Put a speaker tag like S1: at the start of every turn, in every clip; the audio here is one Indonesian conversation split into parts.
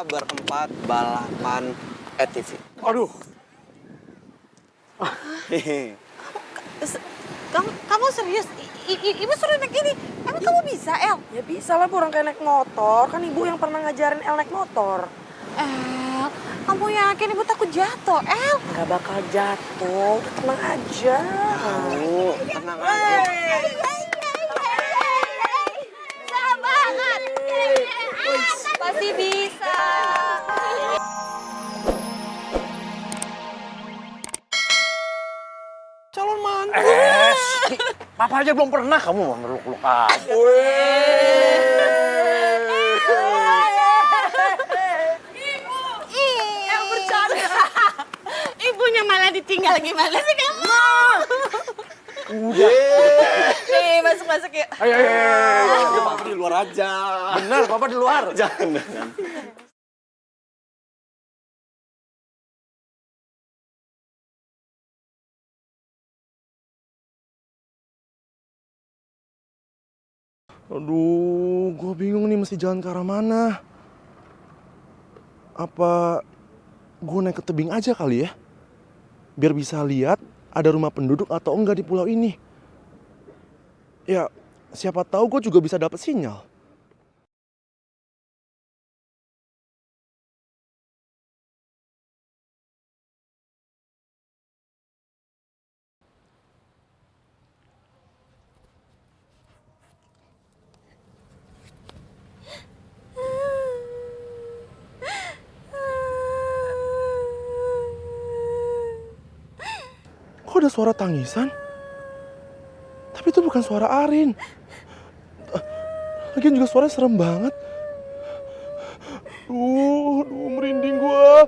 S1: kita berempat balapan ATV.
S2: Aduh.
S3: Kamu serius? Ibu suruh naik ini. Emang kamu bisa, El?
S4: Ya bisa lah, orang kayak naik motor. Kan ibu yang pernah ngajarin El naik motor.
S3: El, kamu yakin ibu takut jatuh, El?
S4: Nggak bakal jatuh, udah tenang aja.
S1: Tenang aja.
S3: Semangat! Pasti bisa.
S1: Calon mantu.
S2: Papa aja belum pernah, kamu mau meluk-meluk aja.
S3: El bercanda. Ibunya malah ditinggal, gimana sih kamu?
S2: Udah.
S3: Nih, masuk yuk.
S2: Ayo.
S1: Ya, Papa di luar aja.
S2: Benar, Papa di luar.
S1: Jangan.
S2: Aduh, gue bingung nih mesti jalan ke arah mana. Apa gue naik ke tebing aja kali ya? Biar bisa lihat ada rumah penduduk atau enggak di pulau ini. Ya, siapa tahu gue juga bisa dapet sinyal. Kok ada suara tangisan? Tapi itu bukan suara Arin. Lagian juga suaranya serem banget. Duh, merinding gua.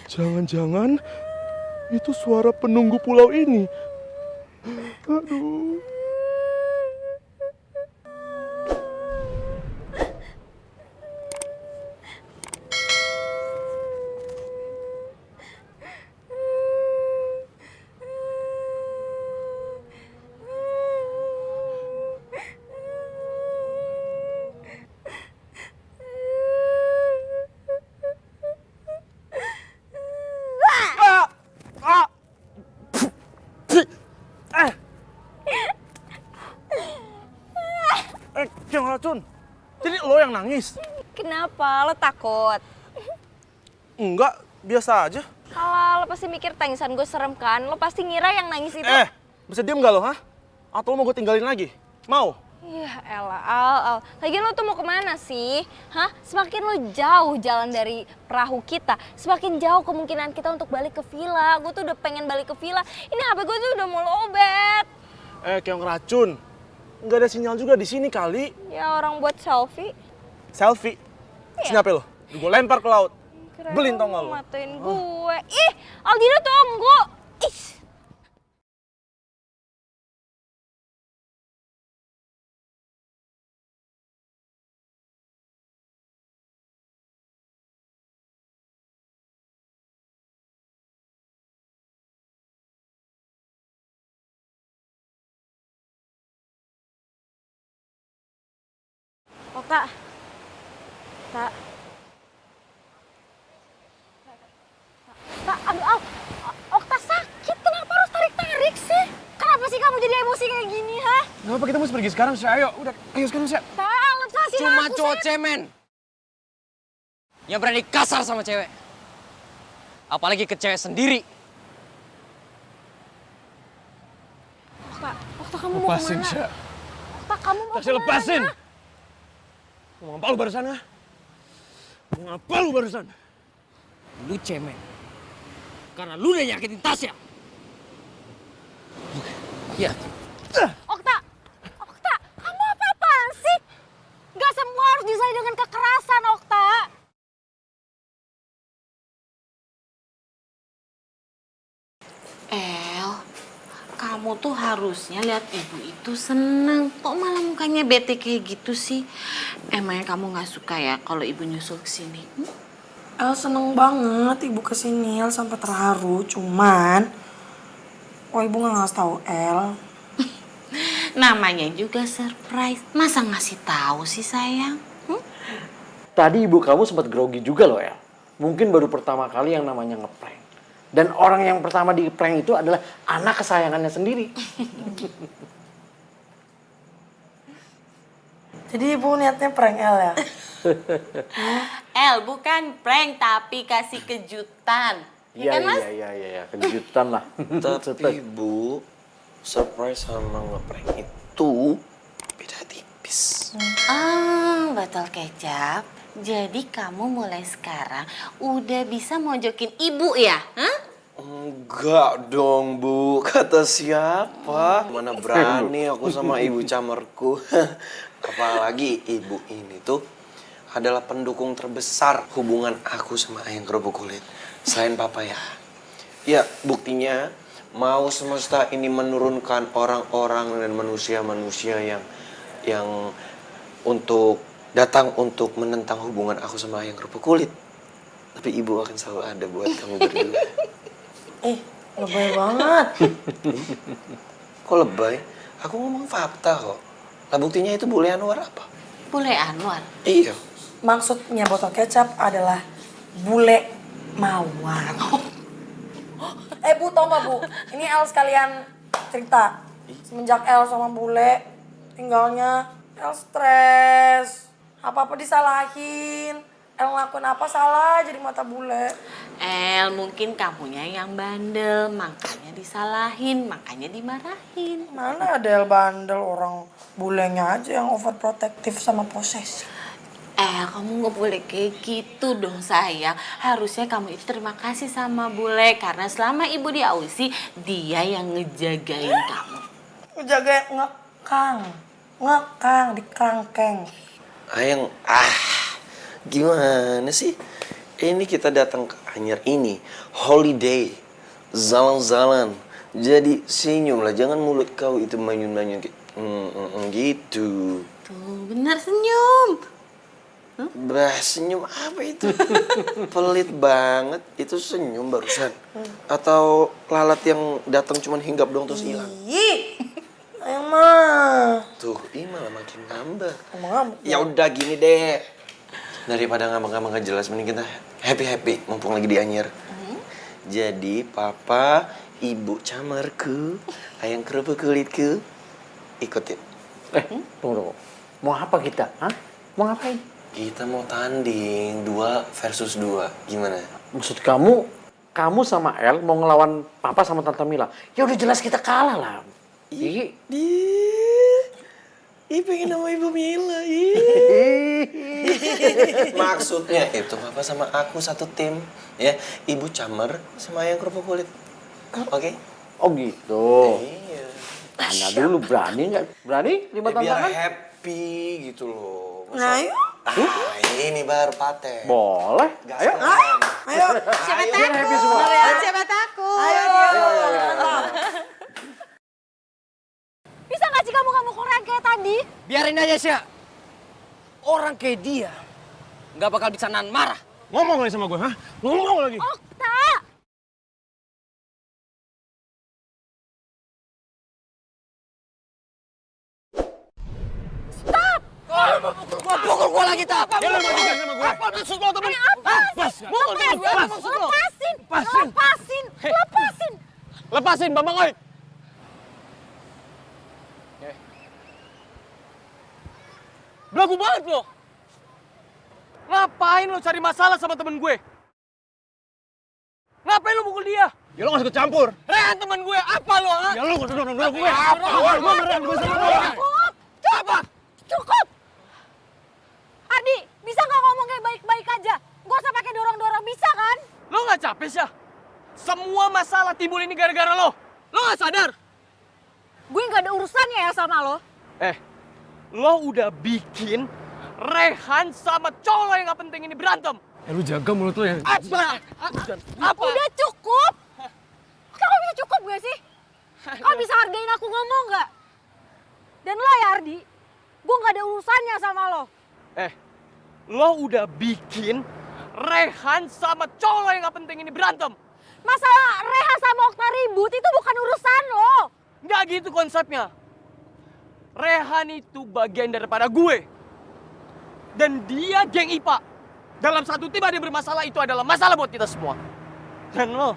S2: Jangan-jangan itu suara penunggu pulau ini. Aduh. Yang racun. Jadi lo yang nangis?
S5: Kenapa? Lo takut?
S2: Enggak, biasa aja.
S5: Kalau lo pasti mikir tangisan gue serem kan? Lo pasti ngira yang nangis itu...
S2: Bisa diem gak lo, ha? Atau lo mau gue tinggalin lagi? Mau?
S5: Ya elah, Al. Lagian lo tuh mau kemana sih? Hah? Semakin lo jauh jalan dari perahu kita, semakin jauh kemungkinan kita untuk balik ke villa. Gue tuh udah pengen balik ke villa. Ini HP gue tuh udah mau lowbat.
S2: Keong racun. Nggak ada sinyal juga di sini kali.
S5: Ya orang buat selfie.
S2: Selfie? Sini HP lo. Gue lempar ke laut.
S5: Kira
S2: Belin tau gak lo?
S5: matain gue. Ih, Aldino tunggu. Ih. Okta. Tak. Aduh, Al. Okta sakit. Kenapa harus tarik-tarik sih? Kenapa sih kamu jadi emosi kayak gini, ha?
S2: Gak apa, kita mesti pergi sekarang, Sya. Ayo, udah. Ayo sekarang, Sya.
S5: Tak, lepasin
S6: Cuma
S5: aku,
S6: cowok cemen yang berani kasar sama cewek. Apalagi ke cewek sendiri.
S5: Okta, kamu mau
S2: Lepasin,
S5: kemana?
S2: Sya.
S5: Okta, kamu mau
S2: Tasya,
S5: kemana?
S2: lepasin. Mau ngapa lu barusan, ha? Mau ngapa lu barusan?
S6: Lu cemen. Karena lu udah nyakitin Tasya. Iya.
S5: Okta, kamu apa-apaan sih? Gak semua harus disertai dengan kekerasan, Okta.
S3: El, kamu tuh harusnya lihat ibu itu seneng. Kok malah mukanya bete kayak gitu sih? Emangnya kamu nggak suka ya kalau ibu nyusul ke sini?
S4: El seneng banget ibu kesini, El sampai terharu. Cuman, kok ibu nggak ngasih tahu El?
S3: Namanya juga surprise. Masa ngasih tahu sih sayang?
S7: Tadi ibu kamu sempat grogi juga loh El. Mungkin baru pertama kali yang namanya ngeprank. Dan orang yang pertama di prank itu adalah anak kesayangannya sendiri.
S4: Jadi ibu niatnya prank El ya?
S3: El bukan prank tapi kasih kejutan.
S7: Iya,
S3: Kan, Mas?
S7: iya, kejutan lah.
S1: Tapi Bu, surprise sama ngeprank itu beda tipis.
S3: Betul kecap. Jadi kamu mulai sekarang udah bisa mojokin ibu ya? Hah?
S1: Enggak dong Bu, kata siapa? Mana berani aku sama ibu camerku. Apalagi ibu ini tuh adalah pendukung terbesar hubungan aku sama ayang kerupuk kulit. Selain papa ya. Ya buktinya mau semesta ini menurunkan orang-orang dan manusia-manusia yang untuk datang untuk menentang hubungan aku sama ayang kerupuk kulit. Tapi ibu akan selalu ada buat kamu berdua.
S4: Lebay banget.
S1: Kok lebay? Aku ngomong fakta kok. Lah buktinya itu bule Anwar apa?
S3: Bule Anwar.
S1: Iya.
S4: Maksudnya botol kecap adalah bule mawar. Bu, tau gak Bu? Ini El sekalian cerita. Semenjak El sama bule, tinggalnya El stres. Apa-apa disalahin. El ngelakuin apa salah jadi mata bule.
S3: El mungkin kamunya yang bandel, makanya disalahin, makanya dimarahin.
S4: Mana ada El bandel, orang bulenya aja yang overprotective sama posesif.
S3: Kamu nggak boleh kayak gitu dong sayang. Harusnya kamu itu terima kasih sama bule karena selama ibu di Aussie dia yang ngejagain kamu.
S4: Ngejagain ngekang di kerangkeng.
S1: Ayang, gimana sih? Ini kita datang ke Anyer ini, holiday, jalan-jalan. Jadi senyum lah, jangan mulut kau itu manyun-manyun gitu.
S3: Tuh, benar senyum.
S1: Bah, senyum apa itu? Pelit banget, itu senyum barusan. Atau lalat yang datang cuman hinggap doang terus hilang.
S4: Ih, ayang mah.
S1: Tuh, ini malah makin ngambek.
S4: Ngamuk.
S1: Ya udah gini deh. Daripada ngambek-ngambek gak jelas, mending kita happy-happy mumpung lagi di Anyer. Jadi papa, ibu camerku, ayang kerupuk kulitku, ikutin.
S7: Tunggu. Mau apa kita? Hah? Mau ngapain?
S1: Kita mau tanding 2 versus 2. Gimana?
S7: Maksud kamu sama El mau ngelawan Papa sama Tante Mila. Ya udah jelas kita kalah lah. Ih,
S1: pengen sama Ibu Mila. Maksudnya itu papa sama aku satu tim. Ya, ibu camer sama ayang kerupuk kulit. Oke?
S7: Oh gitu.
S1: Iya.
S7: Tanya dulu, berani nggak? Berani? 5
S1: Biar
S7: tantangan?
S1: happy gitu loh.
S4: Nah, ayo.
S1: Ini baru paten.
S7: Boleh.
S1: Gas
S7: Ayo.
S1: kan?
S4: Ayo.
S3: Siapa
S7: Biar happy semua.
S3: Siapa takut?
S4: Ayo.
S5: Bisa gak sih kamu korean kayak tadi?
S6: Biarin aja sih. Orang kayak dia nggak bakal bisa nahan marah.
S2: Ngomong lagi sama gue, hah? Ngomong lagi.
S5: Okta!
S6: Pukul gua lagi tak.
S2: Ya lu mau juga sama gue.
S6: Apa maksud lo temen?
S5: Lepasin!
S2: Lepasin, Bambang Oi.
S6: Belagu banget lo. Ngapain lo cari masalah sama temen gue? Ngapain lo mukul dia?
S2: Ya lu gak usah ikut campur.
S6: Rehan temen gue, apa lo? Ha?
S2: Ya lu gak usah dorong-dorong gue.
S6: Apa?
S2: Gue marahin gue sama gue.
S6: Apa?
S5: Cukup! Ardi, bisa gak ngomong kayak baik-baik aja? Gak usah pakai dorong-dorong, bisa kan?
S6: Lo gak capek sih? Semua masalah timbul ini gara-gara lo. Lo gak sadar?
S5: Gue gak ada urusannya ya sama lo.
S6: Lo udah bikin Rehan sama cowok lo yang gak penting ini berantem.
S2: Lu jaga mulut lu ya.
S6: Apa?
S5: Udah cukup! Kamu bisa cukup gak sih? Kamu bisa hargain aku ngomong gak? Dan lo ya Ardi, gue gak ada urusannya sama lo.
S6: Lo udah bikin Rehan sama cowok lo yang gak penting ini berantem.
S5: Masalah Rehan sama Okta ribut itu bukan urusan lo.
S6: Nggak gitu konsepnya. Rehan itu bagian daripada gue. Dan dia geng IPA. Dalam satu tim ada yang bermasalah, itu adalah masalah buat kita semua. Dan lo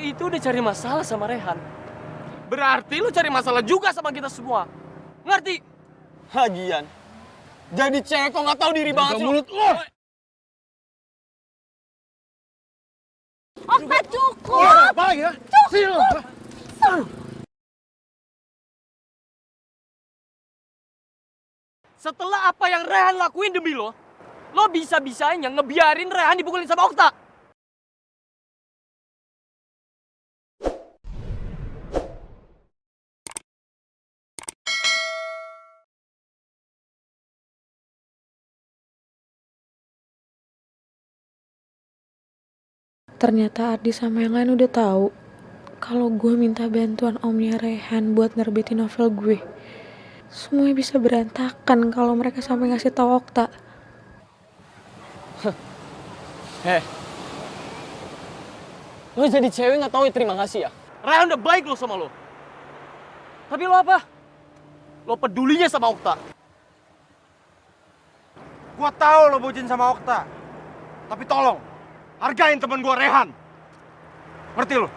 S6: itu udah cari masalah sama Rehan. Berarti lo cari masalah juga sama kita semua. Ngerti? Lagian, jadi cewek kok nggak tahu diri banget sih. Mulut lo.
S5: Okta cukup.
S2: Apa lagi ya? Sini lo.
S6: Setelah apa yang Rehan lakuin demi lo bisa-bisanya ngebiarin Rehan dipukulin sama Okta.
S8: Ternyata Ardi sama yang lain udah tahu kalau gue minta bantuan omnya Rehan buat nerbitin novel gue. Semuanya bisa berantakan kalau mereka sampai ngasih tahu Okta.
S6: Lo jadi cewek nggak tahu ya terima kasih ya? Rehan udah baik lo sama lo. Tapi lo apa? Lo pedulinya sama Okta.
S2: Gua tahu lo bucin sama Okta. Tapi tolong, hargain temen gua Rehan. Ngerti lo?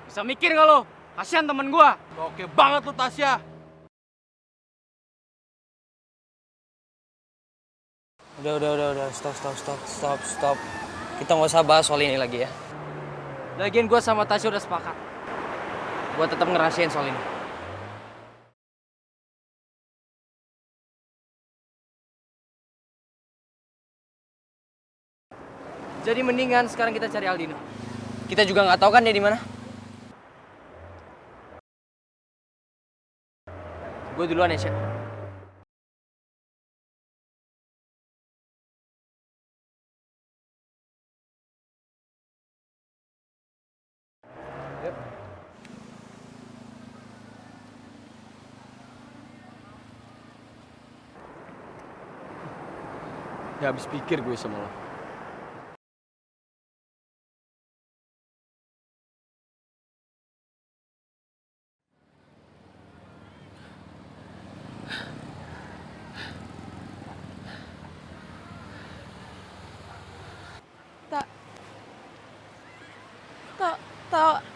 S6: Bisa mikir nggak lo? Kasian temen gua.
S2: Oke banget lo Tasya.
S6: Udah, stop. Kita nggak usah bahas soal ini lagi ya. Lagian gue sama Tasya udah sepakat. Gue tetap ngerahasiain soal ini. Jadi mendingan sekarang kita cari Aldino. Kita juga nggak tahu kan dia di mana. Gue duluan ya, Sya. Ya habis pikir gue sama lo.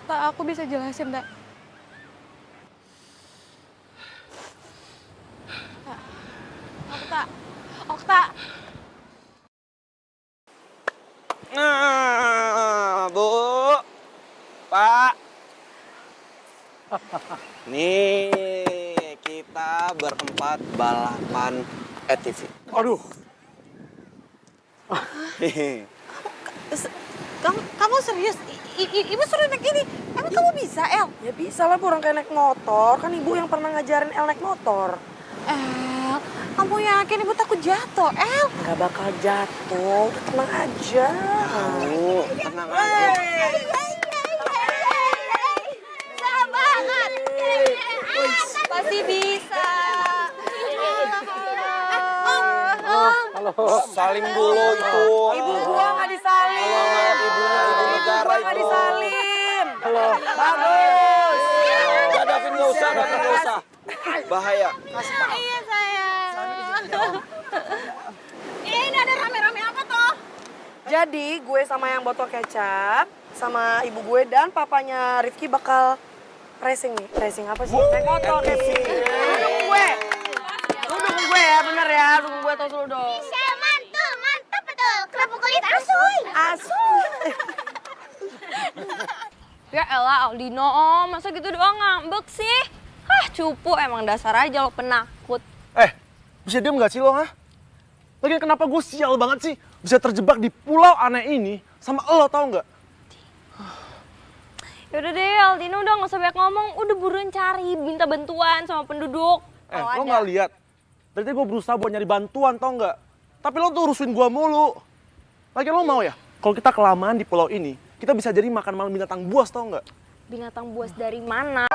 S8: Tak, aku bisa jelasin, tak. Okta.
S1: Bu, Pak. Nih, kita berempat balapan ATV.
S2: Aduh.
S3: Kamu serius? Ibu suruh naik ini. Emang kamu bisa, El?
S4: Ya bisa lah, orang kayak naik motor. Kan ibu yang pernah ngajarin El naik motor.
S3: El, kamu yakin ibu takut jatuh, El?
S4: Gak bakal jatuh, udah tenang aja.
S1: Bu, tenang aja.
S5: Bisa banget. Pasti bisa.
S1: Salim dulu itu.
S4: Ibu gua gak disalim.
S1: Ibunya ibu negara
S4: Gua gak
S1: itu.
S4: disalim. Bagus.
S1: Enggak, Davin, nggak usah. Bahaya.
S5: Iya sayang. Ini ada rame-rame apa toh?
S4: Jadi gue sama yang botol kecap, sama ibu gue dan papanya Rifki bakal racing nih. Racing apa sih? Naik motor kayak begini. Dukung gue. Lu dukung gue ya, bener ya. Dukung gue terus lu dong.
S5: Bisa mantap betul. Kerupuk kulit asuy.
S4: Asuh.
S5: Ya elah Aldino, masa gitu doang ngambek sih? Cupu emang dasar aja lo penakut.
S2: Bisa diem gak sih lo, ha? Lagian kenapa gue sial banget sih bisa terjebak di pulau aneh ini sama lo, tau nggak?
S5: Yaudah deh Aldino udah gak usah banyak ngomong, udah buruan cari, minta bantuan sama penduduk.
S2: Lo nggak lihat? Dari tadi gue berusaha buat nyari bantuan, tau nggak? Tapi lo tuh urusin gue mulu. Lagian lo mau ya? Kalau kita kelamaan di pulau ini, kita bisa jadi makan malam binatang buas, tau nggak?
S5: Binatang buas dari mana?